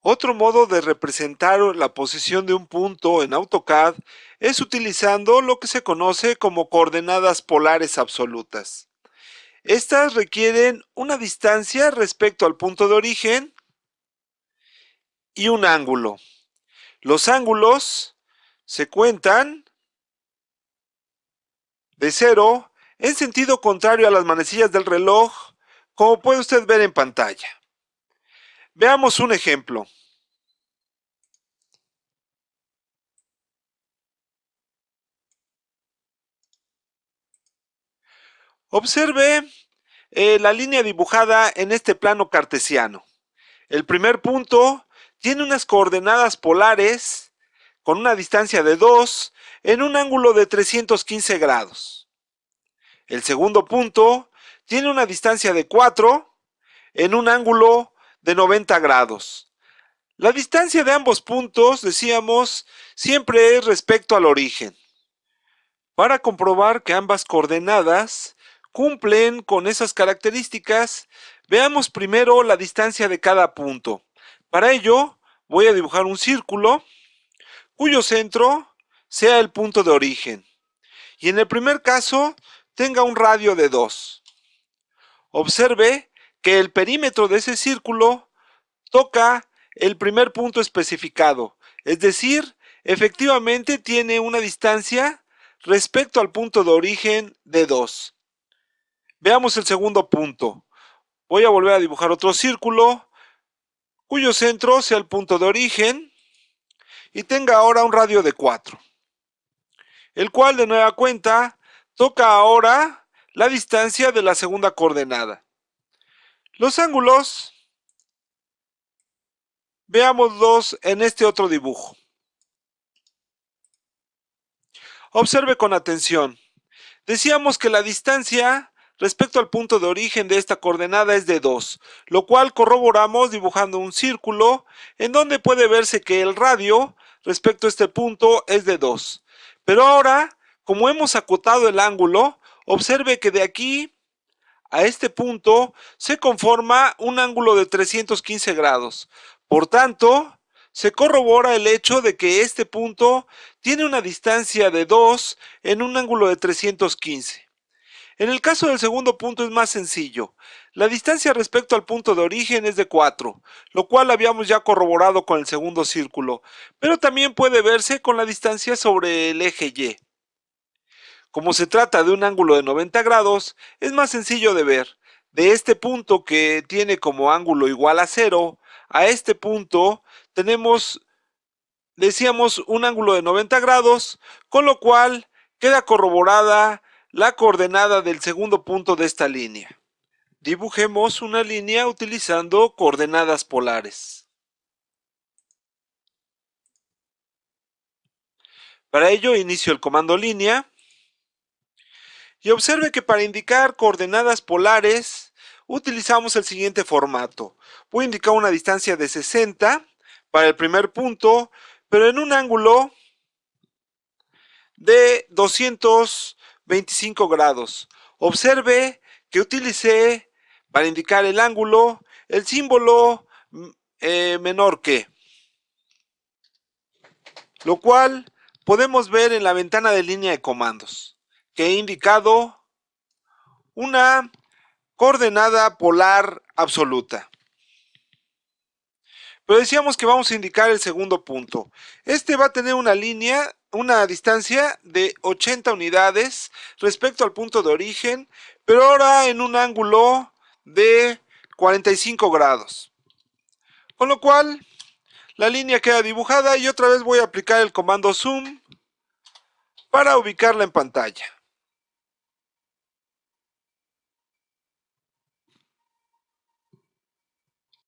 Otro modo de representar la posición de un punto en AutoCAD es utilizando lo que se conoce como coordenadas polares absolutas. Estas requieren una distancia respecto al punto de origen y un ángulo. Los ángulos se cuentan de 0 en sentido contrario a las manecillas del reloj, como puede usted ver en pantalla. Veamos un ejemplo. Observe la línea dibujada en este plano cartesiano. El primer punto tiene unas coordenadas polares con una distancia de 2 en un ángulo de 315 grados. El segundo punto tiene una distancia de 4 en un ángulo de 90 grados. La distancia de ambos puntos, decíamos, siempre es respecto al origen. Para comprobar que ambas coordenadas cumplen con esas características, veamos primero la distancia de cada punto. Para ello, voy a dibujar un círculo cuyo centro sea el punto de origen. Y en el primer caso, tenga un radio de 2. Observe que el perímetro de ese círculo toca el primer punto especificado, es decir, efectivamente tiene una distancia respecto al punto de origen de 2. Veamos el segundo punto. Voy a volver a dibujar otro círculo cuyo centro sea el punto de origen y tenga ahora un radio de 4, el cual de nueva cuenta toca ahora la distancia de la segunda coordenada. Los ángulos, veámoslos en este otro dibujo. Observe con atención. Decíamos que la distancia respecto al punto de origen de esta coordenada es de 2, lo cual corroboramos dibujando un círculo en donde puede verse que el radio respecto a este punto es de 2. Pero ahora, como hemos acotado el ángulo, observe que de aquí a este punto se conforma un ángulo de 315 grados. Por tanto, se corrobora el hecho de que este punto tiene una distancia de 2 en un ángulo de 315. En el caso del segundo punto es más sencillo. La distancia respecto al punto de origen es de 4, lo cual habíamos ya corroborado con el segundo círculo, pero también puede verse con la distancia sobre el eje Y. Como se trata de un ángulo de 90 grados, es más sencillo de ver. De este punto que tiene como ángulo igual a 0, a este punto tenemos, decíamos, un ángulo de 90 grados, con lo cual queda corroborada la coordenada del segundo punto de esta línea. Dibujemos una línea utilizando coordenadas polares. Para ello inicio el comando línea y observe que para indicar coordenadas polares utilizamos el siguiente formato. Voy a indicar una distancia de 60 para el primer punto, pero en un ángulo de 225 grados. Observe que utilicé para indicar el ángulo el símbolo menor que, lo cual podemos ver en la ventana de línea de comandos, que he indicado una coordenada polar absoluta. Pero decíamos que vamos a indicar el segundo punto. Este va a tener una línea, una distancia de 80 unidades respecto al punto de origen, pero ahora en un ángulo de 45 grados. Con lo cual, la línea queda dibujada y otra vez voy a aplicar el comando zoom para ubicarla en pantalla.